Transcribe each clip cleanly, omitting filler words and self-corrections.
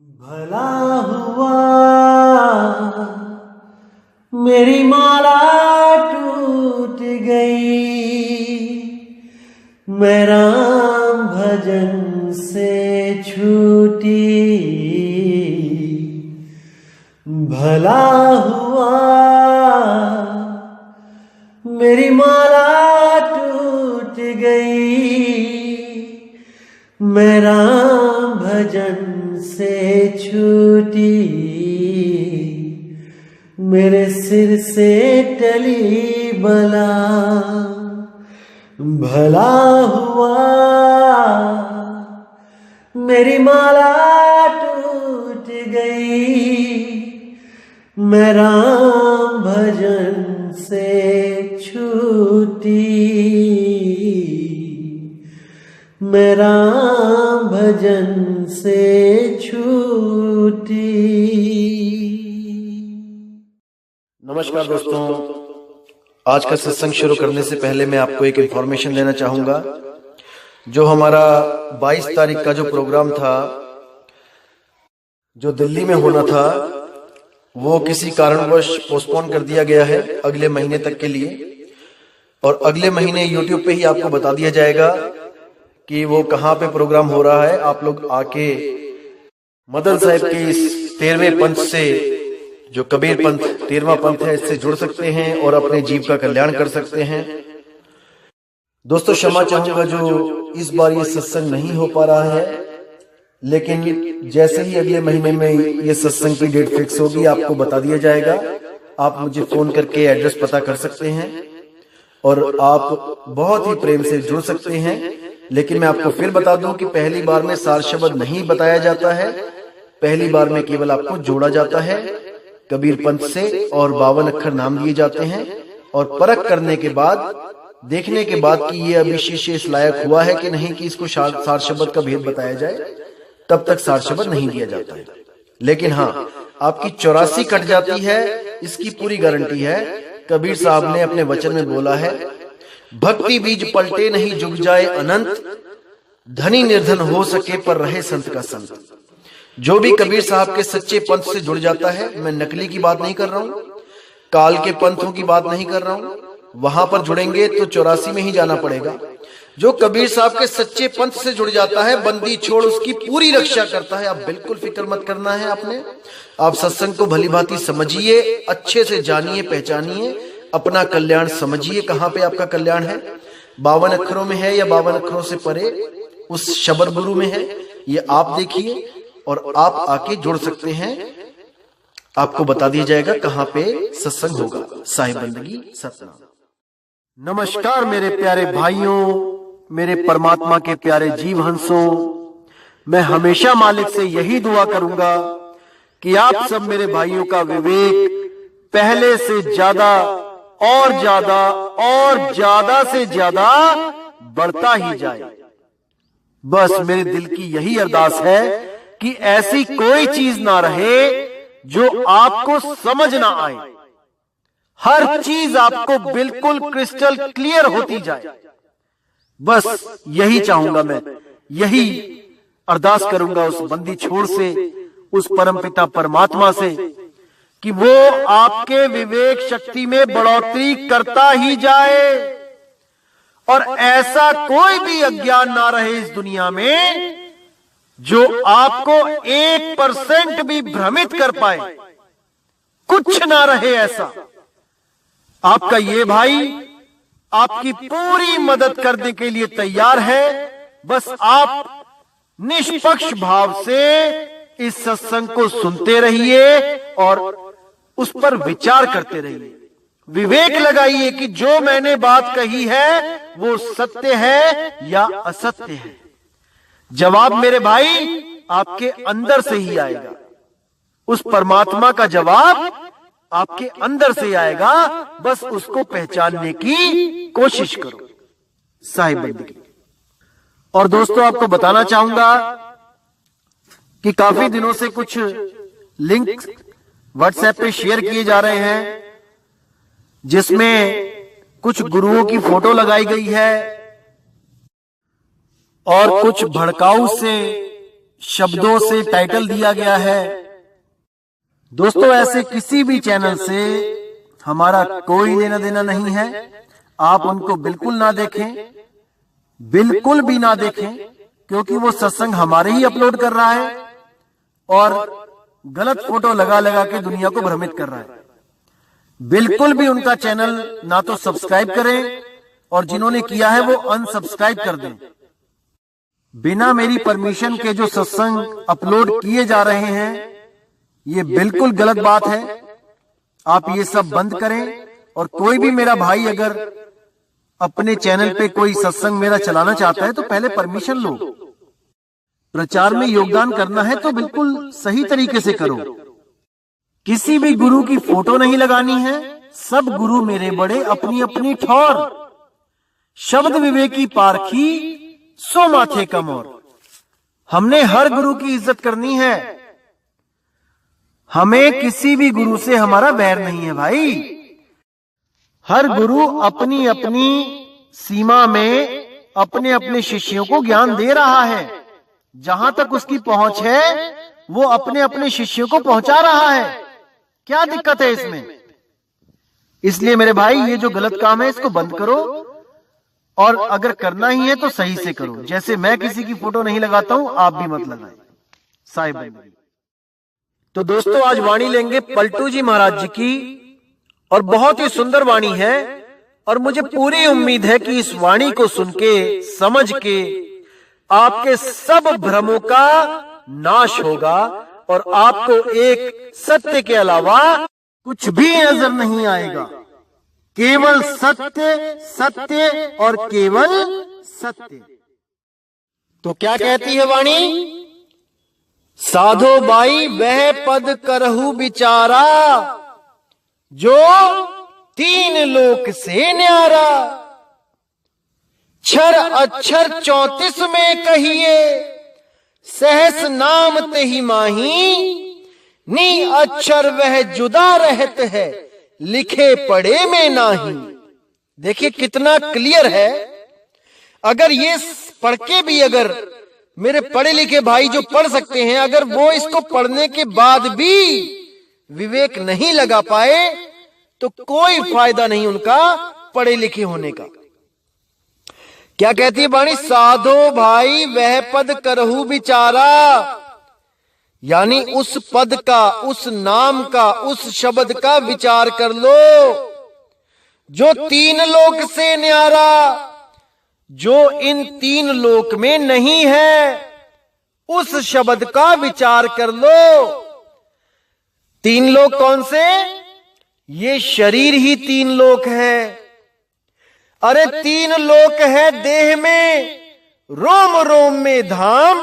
भला हुआ मेरी माला टूट गई, मैं राम भजन से छूटी। भला हुआ मेरी माला टूट गई, मैं राम भजन से छूटी। मेरे सिर से टली बला, भला हुआ मेरी माला टूट गई, मैं राम भजन से छूटी। मैं राम भजन से छूटी। नमस्कार दोस्तों, आज का सत्संग शुरू करने से पहले मैं आपको एक इंफॉर्मेशन देना चाहूंगा। जो हमारा 22 तारीख का जो प्रोग्राम था, जो दिल्ली में होना था, वो किसी कारणवश पोस्टपोन कर दिया गया है अगले महीने तक के लिए। और अगले महीने यूट्यूब पे ही आपको बता दिया जाएगा कि वो कहाँ पे प्रोग्राम हो रहा है। आप लोग आके मदन साहब के इस 13वें पंथ से, जो कबीर पंथ 13वां पंथ है, इससे जुड़ सकते हैं और अपने जीव का कल्याण कर सकते हैं। दोस्तों, क्षमा चाहूंगा जो इस बार ये सत्संग नहीं हो पा रहा है, लेकिन जैसे ही अगले महीने में ये सत्संग की डेट फिक्स होगी आपको बता दिया जाएगा। आप मुझे फोन करके एड्रेस पता कर सकते हैं और आप बहुत ही प्रेम से जुड़ सकते हैं। लेकिन मैं आपको फिर बता दूं कि पहली बार में सार शब्द नहीं बताया जाता है, पहली बार में केवल आपको जोड़ा जाता है कबीर पंथ से और 52 अक्षर नाम दिए जाते हैं। और परख करने के बाद, देखने के बाद कि ये अभी शिष्य इस लायक हुआ है कि नहीं कि इसको सार शब्द का भेद बताया जाए, तब तक सार शब्द नहीं दिया जाता है। लेकिन हाँ, आपकी 84 कट जाती है, इसकी पूरी गारंटी है। कबीर साहब ने अपने वचन में बोला है, भक्ति बीज पलटे नहीं जुग जाए अनंत, धनी निर्धन हो सके पर रहे संत का संत। जो भी कबीर साहब के सच्चे पंथ से जुड़ जाता है, मैं नकली की बात नहीं कर रहा हूं, काल के पंथों की बात नहीं कर रहा हूं, वहां पर जुड़ेंगे तो 84 में ही जाना पड़ेगा। जो कबीर साहब के सच्चे पंथ से जुड़ जाता है, बंदी छोड़ उसकी पूरी रक्षा करता है। आप बिल्कुल फिक्र मत करना है आपने। आप सत्संग को भली भांति समझिए, अच्छे से जानिए, पहचानिए, अपना कल्याण समझिए। कहाँ पे आपका कल्याण है? 52 अक्षरों में है या 52 अक्षरों से परे उस शबर गुरु में है? ये आप देखिए और आप आके जुड़ सकते हैं। आपको बता दिया जाएगा कहाँ पे सत्संग होगा। साहिब बंदगी सतनाम। नमस्कार मेरे प्यारे भाइयों, मेरे परमात्मा के प्यारे जीव हंसों। मैं हमेशा मालिक से यही दुआ करूंगा कि आप सब मेरे भाइयों का विवेक पहले से ज्यादा और ज्यादा और ज्यादा से ज्यादा बढ़ता ही जाए। बस मेरे दिल की यही अरदास है कि ऐसी कोई चीज ना रहे जो आपको समझ ना आए। हर चीज आपको बिल्कुल क्रिस्टल क्लियर होती जाए। बस यही चाहूंगा मैं, यही अरदास करूंगा उस बंदी छोड़ से, उस परमपिता परमात्मा से, कि वो आपके विवेक शक्ति में बढ़ोतरी करता ही जाए और ऐसा कोई भी अज्ञान ना रहे इस दुनिया में जो आपको 1% भी भ्रमित कर पाए। कुछ ना रहे ऐसा। आपका ये भाई आपकी पूरी मदद करने के लिए तैयार है। बस आप निष्पक्ष भाव से इस सत्संग को सुनते रहिए और उस पर विचार करते रहिए। विवेक लगाइए कि जो मैंने बात कही है वो सत्य है या असत्य है। जवाब मेरे भाई आपके अंदर से ही आएगा। उस परमात्मा का जवाब आपके अंदर से आएगा। बस उसको पहचानने की कोशिश करो। साहिब बंदगी। और दोस्तों, आपको बताना चाहूंगा कि काफी दिनों से कुछ लिंक व्हाट्सएप पे शेयर किए जा रहे हैं, जिसमें कुछ गुरुओं की फोटो लगाई गई है और कुछ भड़काऊ से शब्दों से टाइटल दिया गया है। दोस्तों, ऐसे किसी भी चैनल से हमारा कोई लेना देना नहीं है। आप उनको बिल्कुल ना देखें, बिल्कुल भी ना देखें, क्योंकि वो सत्संग हमारे ही अपलोड कर रहा है और गलत फोटो लगा लगा के दुनिया को भ्रमित कर रहा है। बिल्कुल भी उनका चैनल ना तो सब्सक्राइब करें और जिन्होंने किया है वो अनसब्सक्राइब कर दें। बिना मेरी परमिशन के जो सत्संग अपलोड किए जा रहे हैं, ये बिल्कुल गलत बात है। आप ये सब बंद करें। और कोई भी मेरा भाई अगर अपने चैनल पे कोई सत्संग मेरा चलाना चाहता है तो पहले परमिशन लो। प्रचार में योगदान करना है तो बिल्कुल सही तरीके से करो। किसी भी गुरु की फोटो नहीं लगानी है। सब गुरु मेरे बड़े अपनी अपनी ठौर। शब्द विवेकी पारखी सो माथे कमोर। हमने हर गुरु की इज्जत करनी है। हमें किसी भी गुरु से हमारा बैर नहीं है भाई। हर गुरु अपनी अपनी सीमा में अपने अपने शिष्यों को ज्ञान दे रहा है। जहां तक उसकी पहुंच है वो अपने अपने शिष्यों को पहुंचा रहा है। क्या दिक्कत है इसमें? इसलिए मेरे भाई, ये जो गलत काम है इसको बंद करो और अगर करना ही है तो सही से करो। जैसे मैं किसी की फोटो नहीं लगाता हूं, आप भी मत लगाएं। साहिब। तो दोस्तों, आज वाणी लेंगे पलटू जी महाराज जी की और बहुत ही सुंदर वाणी है और मुझे पूरी उम्मीद है कि इस वाणी को सुन के, समझ के आपके सब भ्रमों का नाश होगा और आपको एक सत्य के अलावा कुछ भी नजर नहीं आएगा। केवल सत्य, सत्य और केवल सत्य। तो क्या कहती है वाणी? साधो बाई वह पद करहु विचारा, जो तीन लोक से न्यारा। क्षर अक्षर 34 में कहिए, सहस नाम तेहि माही। नी अक्षर वह जुदा रहत है, लिखे पढ़े में नाही। देखिए कितना क्लियर है। अगर ये पढ़ के भी, अगर मेरे पढ़े लिखे भाई जो पढ़ सकते हैं, अगर वो इसको पढ़ने के बाद भी विवेक नहीं लगा पाए तो कोई फायदा नहीं उनका पढ़े लिखे होने का। क्या कहती है वाणी? साधो भाई वह पद करहु विचारा, यानी उस पद का, उस नाम का, उस शब्द का विचार कर लो जो तीन लोक से न्यारा, जो इन तीन लोक में नहीं है। उस शब्द का विचार कर लो। तीन लोक कौन से? ये शरीर ही तीन लोक है। अरे तीन लोक है देह में, रोम रोम में धाम।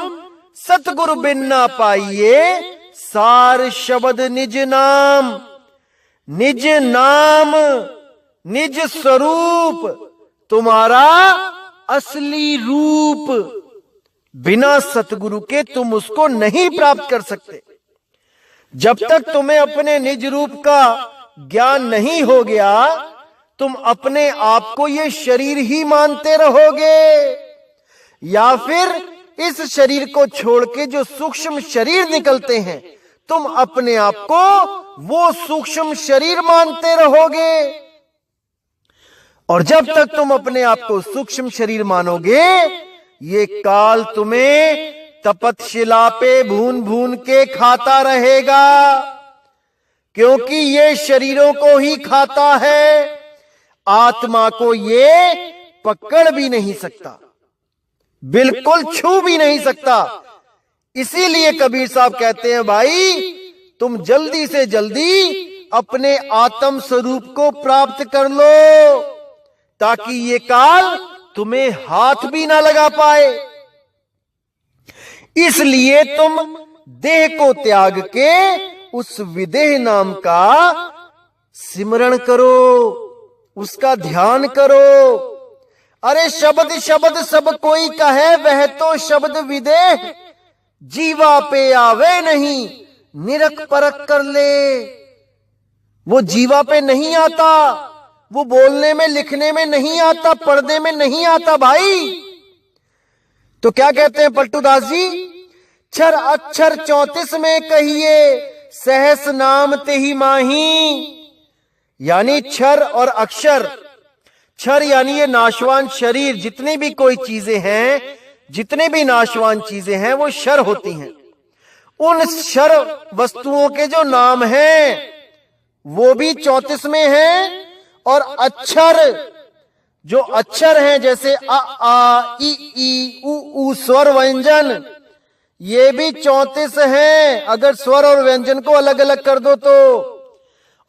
सतगुरु बिन ना पाइए, सार शब्द निज नाम। निज नाम, निज स्वरूप, तुम्हारा असली रूप। बिना सतगुरु के तुम उसको नहीं प्राप्त कर सकते। जब तक तुम्हें अपने निज रूप का ज्ञान नहीं हो गया, तुम अपने आप को ये शरीर ही मानते रहोगे, या फिर इस शरीर को छोड़ के जो सूक्ष्म शरीर निकलते हैं, तुम अपने आप को वो सूक्ष्म शरीर मानते रहोगे। और जब तक तुम अपने आप को सूक्ष्म शरीर मानोगे, ये काल तुम्हें तपतशिला पे भून भून के खाता रहेगा, क्योंकि ये शरीरों को ही खाता है, आत्मा को ये पकड़ भी नहीं सकता, बिल्कुल छू भी नहीं सकता। इसीलिए कबीर साहब कहते हैं, भाई तुम जल्दी से जल्दी अपने आत्म स्वरूप को प्राप्त कर लो, ताकि ये काल तुम्हें हाथ भी ना लगा पाए। इसलिए तुम देह को त्याग के उस विदेह नाम का सिमरण करो, उसका ध्यान करो। अरे शब्द शब्द सब कोई कहे, वह तो शब्द विदेह जीवा पे आवे नहीं, निरख परख कर ले। वो जीवा पे नहीं आता, वो बोलने में लिखने में नहीं आता, पढ़ने में नहीं आता भाई। तो क्या कहते हैं पलटू दास जी? क्षर अक्षर 34 में कहिए, सहस नाम तेहि माही। यानी क्षर और अक्षर, क्षर यानी ये नाशवान शरीर, जितनी भी कोई चीजें हैं, जितने भी नाशवान चीजें हैं वो क्षर होती हैं। उन क्षर वस्तुओं के जो नाम हैं वो भी 34 में हैं, और अक्षर, जो अक्षर हैं जैसे अ आ इ ई उ ऊ स्वर व्यंजन, ये भी 34 हैं। अगर स्वर और व्यंजन को अलग अलग कर दो तो,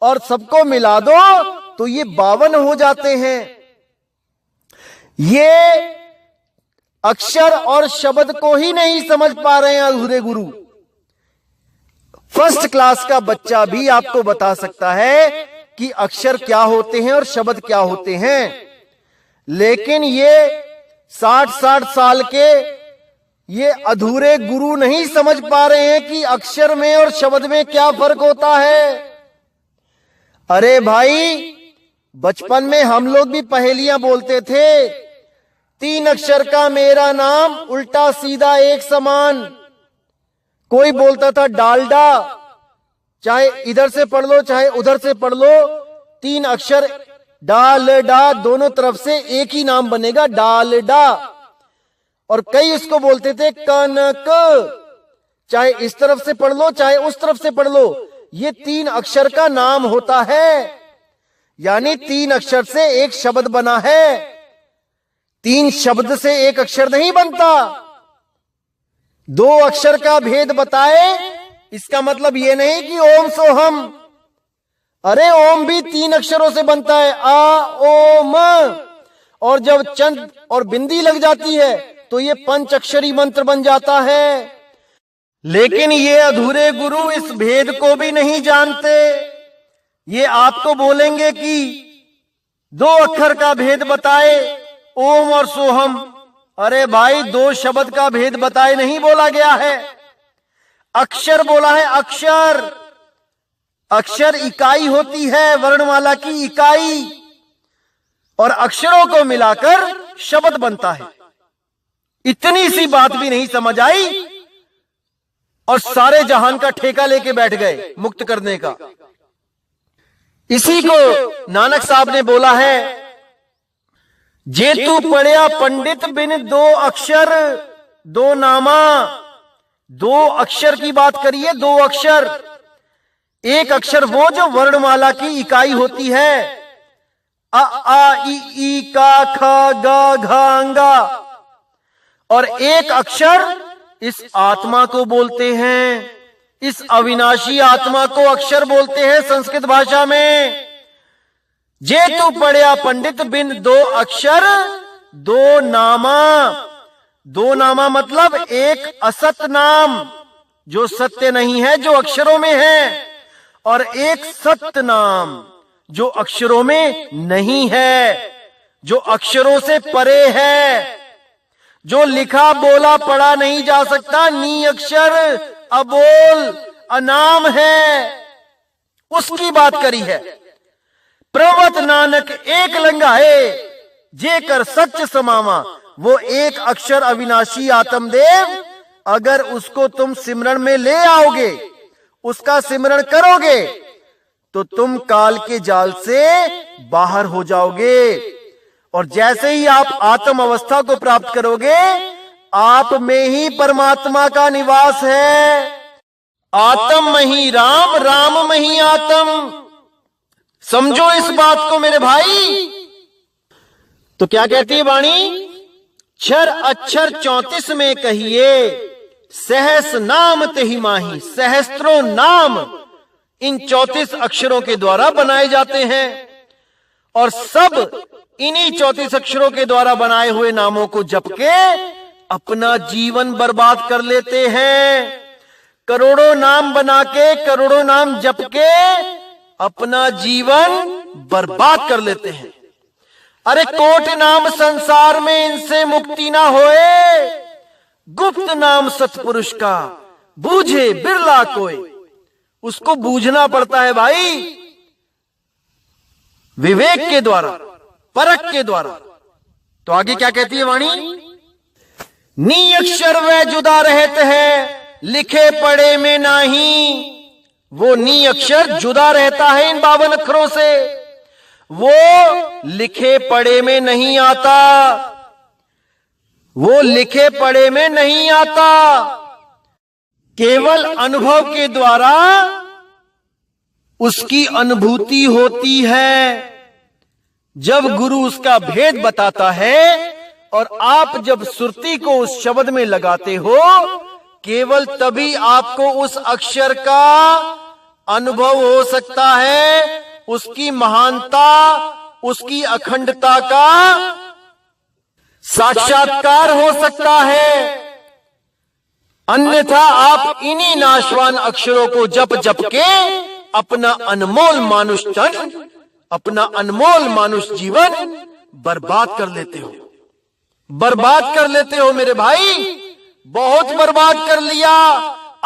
और सबको मिला दो तो ये 52 हो जाते हैं। ये अक्षर और शब्द को ही नहीं समझ पा रहे हैं अधूरे गुरु। फर्स्ट क्लास का बच्चा भी आपको बता सकता है कि अक्षर क्या होते हैं और शब्द क्या होते हैं, लेकिन ये 60-60 साल के ये अधूरे गुरु नहीं समझ पा रहे हैं कि अक्षर में और शब्द में क्या फर्क होता है। अरे भाई, बचपन में हम लोग भी पहेलियां बोलते थे। 3 अक्षर का मेरा नाम, उल्टा सीधा एक समान। कोई बोलता था डालडा, चाहे इधर से पढ़ लो चाहे उधर से पढ़ लो, 3 अक्षर डाल डा, दोनों तरफ से एक ही नाम बनेगा, डालडा। और कई इसको बोलते थे कनक, चाहे इस तरफ से पढ़ लो चाहे उस तरफ से पढ़ लो, ये 3 अक्षर का नाम होता है। यानी 3 अक्षर से एक शब्द बना है, 3 शब्द से एक अक्षर नहीं बनता। 2 अक्षर का भेद बताए, इसका मतलब ये नहीं कि ओम सोहम। अरे ओम भी 3 अक्षरों से बनता है, आ ओ म, और जब चंद और बिंदी लग जाती है तो ये 5 अक्षरी मंत्र बन जाता है। लेकिन ये अधूरे गुरु इस भेद को भी नहीं जानते। ये आपको बोलेंगे कि 2 अक्षर का भेद बताए, ओम और सोहम। अरे भाई, 2 शब्द का भेद बताए नहीं बोला गया है, अक्षर बोला है। अक्षर, अक्षर इकाई होती है, वर्णमाला की इकाई, और अक्षरों को मिलाकर शब्द बनता है। इतनी सी बात भी नहीं समझ आई और सारे जहान का ठेका लेके बैठ गए मुक्त करने का। इसी को नानक साहब ने बोला है, जे तू पढ़िया पंडित बिन 2 अक्षर 2 नामा। 2 अक्षर की बात करिए, 2 अक्षर। एक अक्षर वो जो वर्णमाला की इकाई होती है, अ आ इ ई का ख ग घ अंगा, और एक अक्षर इस आत्मा को बोलते हैं, इस अविनाशी आत्मा को अक्षर बोलते हैं संस्कृत भाषा में। जे तू पढ़िया पंडित बिन 2 अक्षर 2 नामा। 2 नामा मतलब एक असत नाम जो सत्य नहीं है, जो अक्षरों में है, और एक सत्य नाम जो अक्षरों में नहीं है, जो अक्षरों से परे है, जो लिखा बोला पढ़ा नहीं जा सकता, नी अक्षर, अबोल, अनाम है, उसकी बात करी है। प्रवत नानक एक लंगाए, जे कर सच समावा। वो एक अक्षर अविनाशी आत्मदेव, अगर उसको तुम सिमरण में ले आओगे, उसका सिमरण करोगे, तो तुम काल के जाल से बाहर हो जाओगे। और जैसे ही आप आत्म अवस्था को प्राप्त करोगे, आप में ही परमात्मा का निवास है। आत्म में ही राम, राम में ही आत्म। समझो इस बात को मेरे भाई। तो क्या कहती है वाणी? क्षर अक्षर 34 में कहिए, सहस नाम तेहि माही। सहस्त्रों नाम इन 34 अक्षरों के द्वारा बनाए जाते हैं, और सब इन्हीं 34 अक्षरों के द्वारा बनाए हुए नामों को जप के अपना जीवन बर्बाद कर लेते हैं। करोड़ों नाम बना के, करोड़ों नाम जप के अपना जीवन बर्बाद कर लेते हैं। अरे कोट नाम संसार में, इनसे मुक्ति ना होए। गुप्त नाम सतपुरुष का, बूझे बिरला कोई। उसको बूझना पड़ता है भाई, विवेक के द्वारा, परख के द्वारा। तो आगे क्या कहती है वाणी? नी अक्षर वे जुदा रहते हैं, लिखे पढ़े में नहीं। वो नी अक्षर जुदा रहता है इन 52 अक्षरों से, वो लिखे पढ़े में नहीं आता, वो लिखे पढ़े में नहीं आता। केवल अनुभव के द्वारा उसकी अनुभूति होती है। जब गुरु उसका भेद बताता है और आप जब सुरती को उस शब्द में लगाते हो, केवल तभी आपको उस अक्षर का अनुभव हो सकता है, उसकी महानता, उसकी अखंडता का साक्षात्कार हो सकता है। अन्यथा आप इन्हीं नाशवान अक्षरों को जप जप के अपना अनमोल मानुष तन, अपना अनमोल मानुष जीवन बर्बाद कर लेते हो, बर्बाद कर लेते हो मेरे भाई, बहुत बर्बाद कर लिया।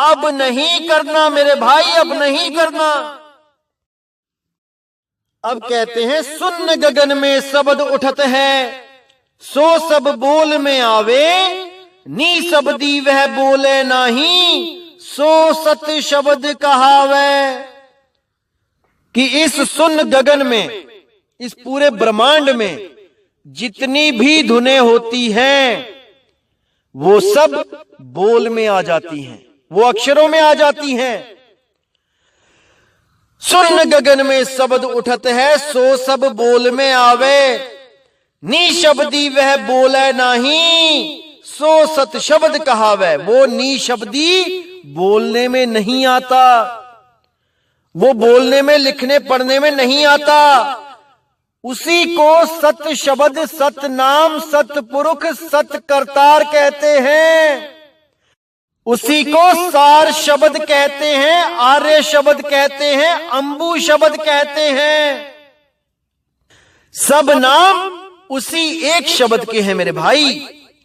अब नहीं करना मेरे भाई, अब नहीं करना। अब कहते हैं सुन गगन में शब्द उठत है, सो सब बोल में आवे, नी शब्दी वह बोले नाही, सो सत शब्द कहावे। कि इस सुन गगन में, इस पूरे ब्रह्मांड में जितनी भी धुनें होती हैं वो सब बोल में आ जाती हैं, वो अक्षरों में आ जाती हैं। सुन गगन में शब्द उठत है, सो सब बोल में आवे, नी शब्दी वह बोले नाही, सो सत शब्द कहावे। वो नी शब्दी बोलने में नहीं आता, वो बोलने में, लिखने पढ़ने में नहीं आता। उसी को सत शब्द, सत नाम, सत पुरुष, सत करतार कहते हैं। उसी को सार शब्द कहते हैं, आर्य शब्द कहते हैं, अंबु शब्द कहते हैं। सब नाम उसी एक शब्द के हैं मेरे भाई।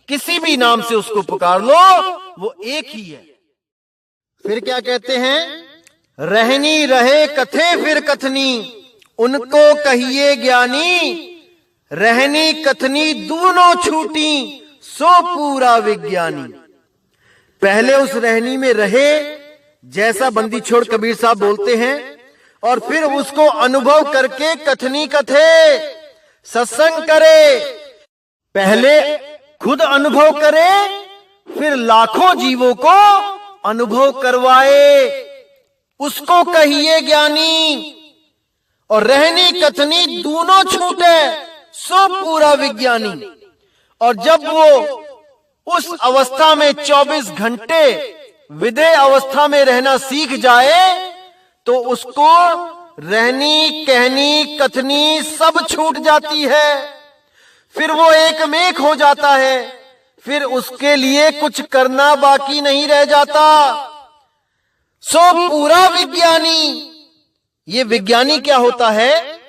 किसी भी नाम से उसको पुकार लो, वो एक ही है। फिर क्या कहते हैं? रहनी रहे कथे फिर कथनी, उनको कहिए ज्ञानी, रहनी कथनी दोनों छूटी, सो पूरा विज्ञानी। पहले उस रहनी में रहे, जैसा बंदी छोड़ कबीर साहब बोलते हैं, और फिर उसको अनुभव करके कथनी कथे, सत्संग करे। पहले खुद अनुभव करे, फिर लाखों जीवों को अनुभव करवाए, उसको कहिए ज्ञानी। और रहनी कथनी दोनों छूटे, सो पूरा विज्ञानी। और जब वो उस अवस्था में 24 घंटे विदेह अवस्था में रहना सीख जाए, तो उसको रहनी, कहनी, कथनी सब छूट जाती है। फिर वो एक में एक हो जाता है, फिर उसके लिए कुछ करना बाकी नहीं रह जाता। सो पूरा विज्ञानी। ये विज्ञानी क्या होता है?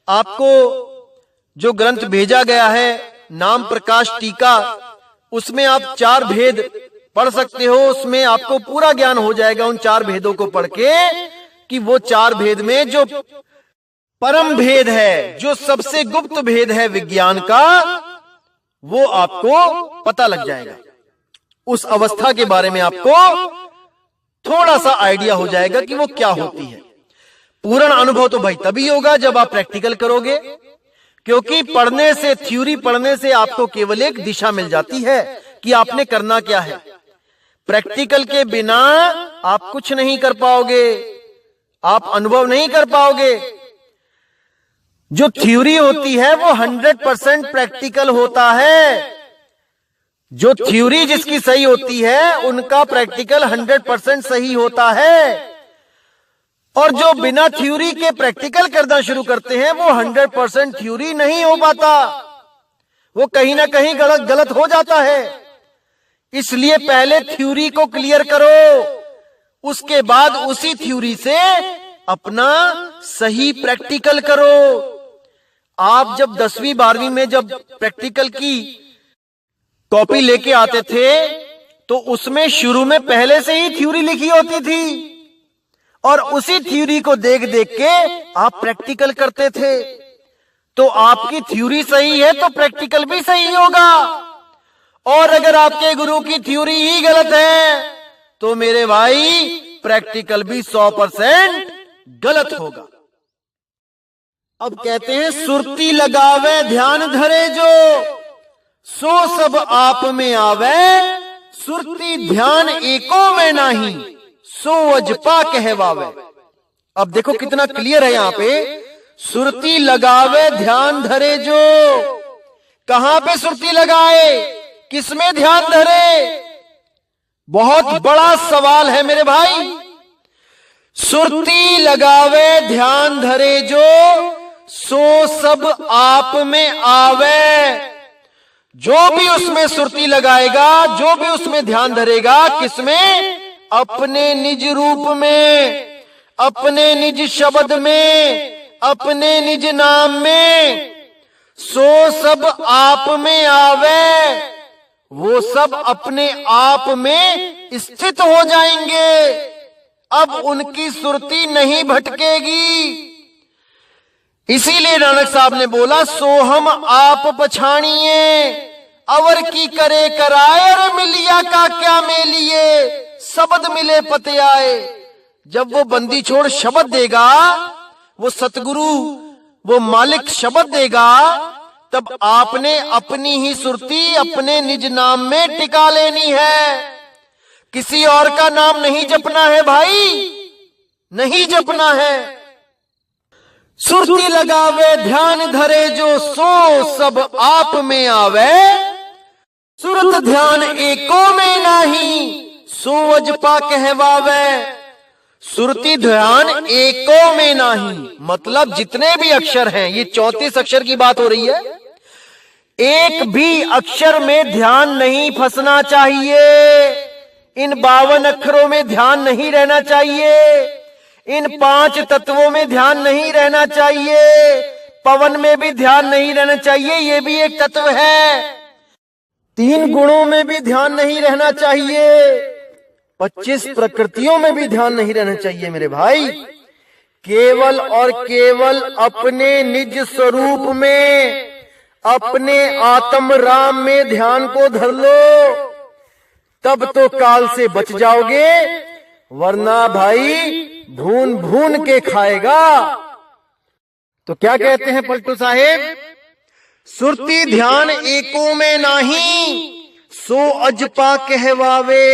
आपको जो ग्रंथ भेजा गया है नाम प्रकाश टीका, उसमें आप 4 भेद पढ़ सकते हो। उसमें आपको पूरा ज्ञान हो जाएगा उन 4 भेदों को पढ़ के, कि वो 4 भेद में जो परम भेद है, जो सबसे गुप्त भेद है विज्ञान का, वो आपको पता लग जाएगा। उस अवस्था के बारे में आपको थोड़ा सा आइडिया हो जाएगा कि वो क्या होती है। पूर्ण अनुभव तो भाई तभी होगा जब आप प्रैक्टिकल करोगे, क्योंकि पढ़ने से, थ्योरी पढ़ने से आपको केवल एक दिशा मिल जाती है कि आपने करना क्या है। प्रैक्टिकल के बिना आप कुछ नहीं कर पाओगे, आप अनुभव नहीं कर पाओगे। जो थ्योरी होती है वो 100% प्रैक्टिकल होता है। जो थ्योरी जिसकी सही होती है, उनका प्रैक्टिकल 100% सही होता है। और जो बिना थ्योरी के प्रैक्टिकल करना शुरू करते हैं, वो 100% थ्योरी नहीं हो पाता, वो कहीं ना कहीं गलत हो जाता है। इसलिए पहले थ्योरी को क्लियर करो, उसके बाद उसी थ्योरी से अपना सही प्रैक्टिकल करो। आप जब 10वीं 12वीं में जब प्रैक्टिकल की कॉपी लेके आते थे, तो उसमें शुरू में पहले से ही थ्योरी लिखी होती थी, और उसी थ्योरी को देख देख के आप प्रैक्टिकल करते थे। तो आपकी थ्योरी सही है तो प्रैक्टिकल भी सही होगा। और अगर आपके गुरु की थ्योरी ही गलत है, तो मेरे भाई प्रैक्टिकल भी 100% गलत होगा। अब कहते हैं सुरती लगावे ध्यान धरे जो, सो सब आप में आवे, सुरती ध्यान एको में नहीं, सो अजपा कहवावे। अब देखो कितना क्लियर है यहां पे, सुरती लगावे ध्यान धरे जो, कहां पे सुरती लगाए, किसमें ध्यान धरे, बहुत बड़ा सवाल है मेरे भाई। सुरती लगावे ध्यान धरे जो, सो सब आप में आवे। जो भी उसमें सुरती लगाएगा, जो भी उसमें ध्यान धरेगा, किसमें, अपने निज रूप में, अपने निज शब्द में, अपने निज नाम में, सो सब आप में आवे। वो सब अपने आप में स्थित हो जाएंगे, अब उनकी सुरती नहीं भटकेगी। इसीलिए नानक साहब ने बोला, सोहम आप पछाणिए, अवर की करे कराए, और मिलिया का क्या मेलिए, शब्द मिले पते आए। जब वो बंदी छोड़ शब्द देगा, वो सतगुरु, वो मालिक शब्द देगा, तब आपने अपनी ही सुरती अपने निज नाम में टिका लेनी है। किसी और का नाम नहीं जपना है भाई, नहीं जपना है। सुरती लगावे ध्यान धरे जो, सो सब आप में आवे, सुरत ध्यान एको में नहीं, सो अजपा कहवावे। सुरती ध्यान एको में नहीं, मतलब जितने भी अक्षर हैं, ये 34 अक्षर की बात हो रही है, एक भी अक्षर में ध्यान नहीं फंसना चाहिए। इन 52 अक्षरों में ध्यान नहीं रहना चाहिए, इन 5 तत्वों में ध्यान नहीं रहना चाहिए, पवन में भी ध्यान नहीं रहना चाहिए, ये भी एक तत्व है। 3 गुणों में भी ध्यान नहीं रहना चाहिए, 25 प्रकृतियों में भी ध्यान नहीं रहना चाहिए मेरे भाई। केवल और केवल अपने निज स्वरूप में, अपने आत्म राम में ध्यान को धर लो, तब तो काल से बच जाओगे, वरना भाई भून भून के खाएगा। तो क्या कहते हैं पलटू साहेब, सुरती ध्यान एको में नाही, सो अजपा कहवावे।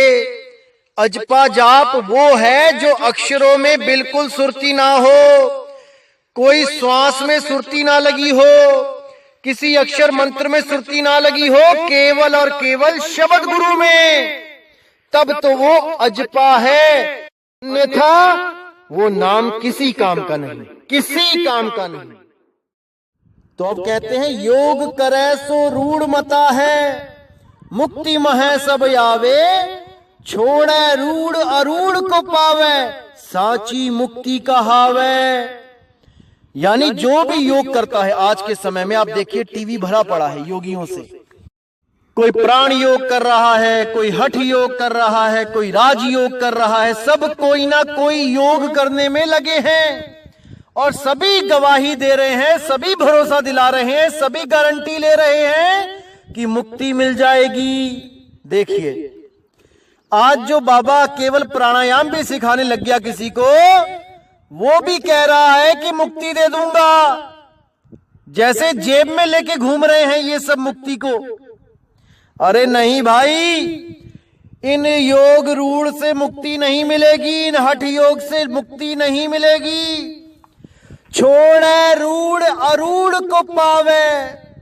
अजपा जाप वो है जो अक्षरों में बिल्कुल सुरती ना हो, कोई श्वास में सुरती ना लगी हो, किसी अक्षर मंत्र में सुरती ना लगी हो, केवल और केवल शब्द गुरु में, तब तो वो अजपा है। अन्यथा वो नाम किसी काम का नहीं, किसी काम का नहीं। तो अब कहते हैं, योग करे सो रूढ़ मता है, मुक्ति मह सब आवे, छोड़े रूढ़ अरूढ़ को पावे, साची मुक्ति कहावे। यानी जो भी योग करता है आज के समय में, आप देखिए टीवी भरा पड़ा है योगियों से, कोई प्राण योग कर रहा है, कोई हठ योग कर रहा है, कोई राज योग कर रहा है, सब कोई ना कोई योग करने में लगे हैं, और सभी गवाही दे रहे हैं, सभी भरोसा दिला रहे हैं, सभी गारंटी ले रहे हैं कि मुक्ति मिल जाएगी। देखिए आज जो बाबा केवल प्राणायाम भी सिखाने लग गया किसी को, वो भी कह रहा है कि मुक्ति दे दूंगा, जैसे जेब में लेके घूम रहे हैं ये सब मुक्ति को। अरे नहीं भाई, इन योग रूढ़ से मुक्ति नहीं मिलेगी, इन हठ योग से मुक्ति नहीं मिलेगी। छोड़े रूढ़ अरूढ़ को पावे,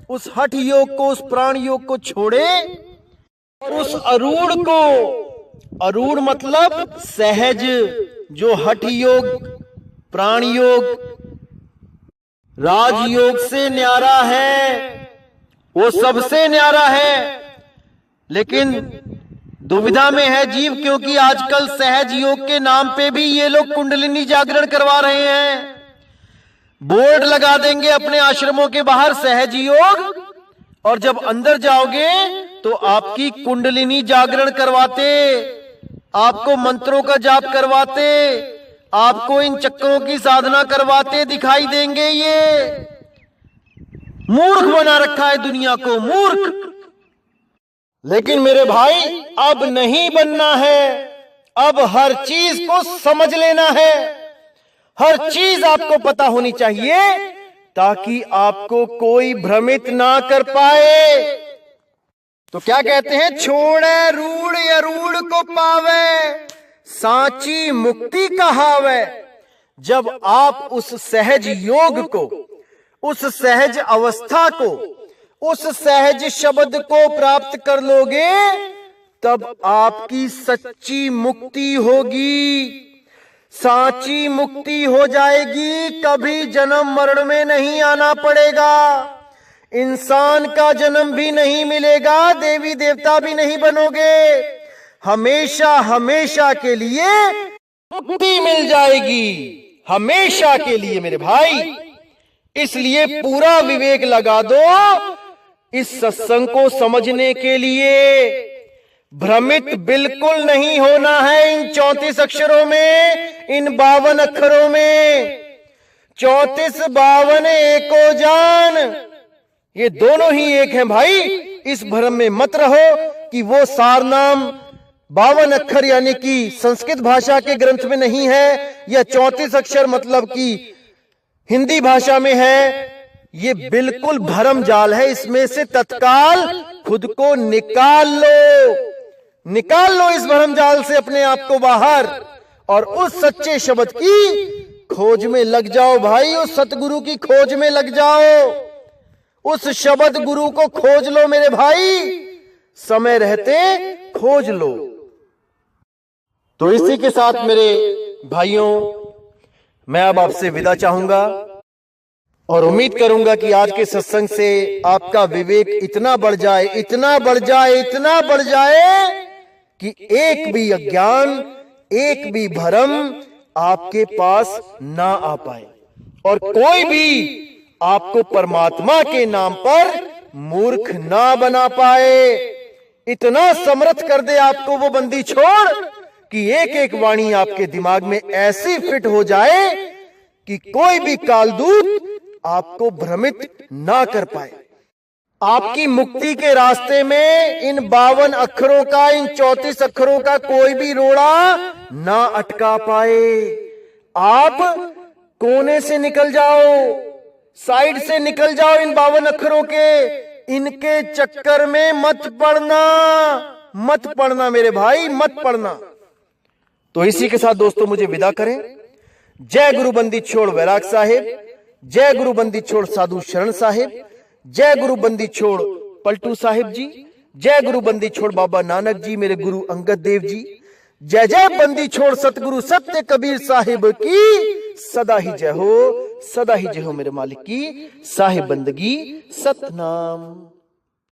उस हठ योग को, उस प्राण योग को छोड़े, और उस अरूढ़ को, अरूढ़ मतलब सहज, जो हठ योग, प्राण योग, राजयोग से न्यारा है, वो सबसे न्यारा है। लेकिन दुविधा में है जीव, क्योंकि आजकल सहज योग के नाम पे भी ये लोग कुंडलिनी जागरण करवा रहे हैं। बोर्ड लगा देंगे अपने आश्रमों के बाहर, सहज योग, और जब अंदर जाओगे तो आपकी कुंडलिनी जागरण करवाते, आपको मंत्रों का जाप करवाते, आपको इन चक्रों की साधना करवाते दिखाई देंगे। ये मूर्ख बना रखा है दुनिया को, मूर्ख। लेकिन मेरे भाई अब नहीं बनना है, अब हर चीज को समझ लेना है, हर चीज आपको पता होनी चाहिए ताकि आपको कोई भ्रमित ना कर पाए। तो क्या कहते हैं, छोड़े रूढ़ अरूढ़ को पावे, सांची मुक्ति कहावे। जब आप उस सहज योग को, उस सहज अवस्था को, उस सहज शब्द को प्राप्त कर लोगे, तब आपकी सच्ची मुक्ति होगी, सांची मुक्ति हो जाएगी। कभी जन्म मरण में नहीं आना पड़ेगा, इंसान का जन्म भी नहीं मिलेगा, देवी देवता भी नहीं बनोगे, हमेशा हमेशा के लिए मुक्ति मिल जाएगी, हमेशा के लिए मेरे भाई। इसलिए पूरा विवेक लगा दो इस सत्संग को समझने के लिए। भ्रमित बिल्कुल नहीं होना है इन 34 अक्षरों में, इन 52 अक्षरों में। 34 52 एको जान, ये दोनों ही एक हैं भाई। इस भ्रम में मत रहो कि वो सारनाम 52 अक्षर यानी कि संस्कृत भाषा के ग्रंथ में नहीं है, या 34 अक्षर मतलब कि हिंदी भाषा में है। ये बिल्कुल भ्रम जाल है, इसमें से तत्काल खुद को निकाल लो, निकाल लो इस भ्रम जाल से अपने आप को बाहर, और उस सच्चे शब्द की खोज में लग जाओ भाई, उस सतगुरु की खोज में लग जाओ, उस शब्द गुरु को खोज लो मेरे भाई, समय रहते खोज लो। तो इसी के साथ मेरे भाइयों, मैं अब आपसे विदा चाहूंगा और उम्मीद करूंगा कि आज के सत्संग से आपका विवेक इतना बढ़ जाए, इतना बढ़ जाए, इतना बढ़ जाए कि एक भी अज्ञान, एक भी भ्रम आपके पास ना आ पाए, और कोई भी आपको परमात्मा के नाम पर मूर्ख ना बना पाए। इतना समर्थ कर दे आपको वो बंदी छोड़ कि एक एक वाणी आपके दिमाग में ऐसी फिट हो जाए कि कोई भी कालदूत आपको भ्रमित ना कर पाए। आपकी मुक्ति के रास्ते में इन 52 अक्षरों का, इन 34 अक्षरों का कोई भी रोड़ा ना अटका पाए। आप कोने से निकल जाओ, साइड से निकल जाओ इन 52 अक्षरों के, इनके चक्कर में मत पड़ना, मत पड़ना मेरे भाई, मत पड़ना। तो इसी के साथ दोस्तों मुझे विदा करें। जय गुरु बंदी छोड़ वैराग साहिब, जय गुरु बंदी छोड़ साधु शरण साहिब, जय गुरु बंदी छोड़ पलटू साहिब जी, जय गुरु बंदी छोड़ बाबा नानक जी मेरे गुरु अंगद देव जी, जय जय बंदी छोड़ सतगुरु सत्य कबीर साहिब की सदा ही जय हो, सदा ही जय हो मेरे मालिक की साहिब बंदगी सतनाम।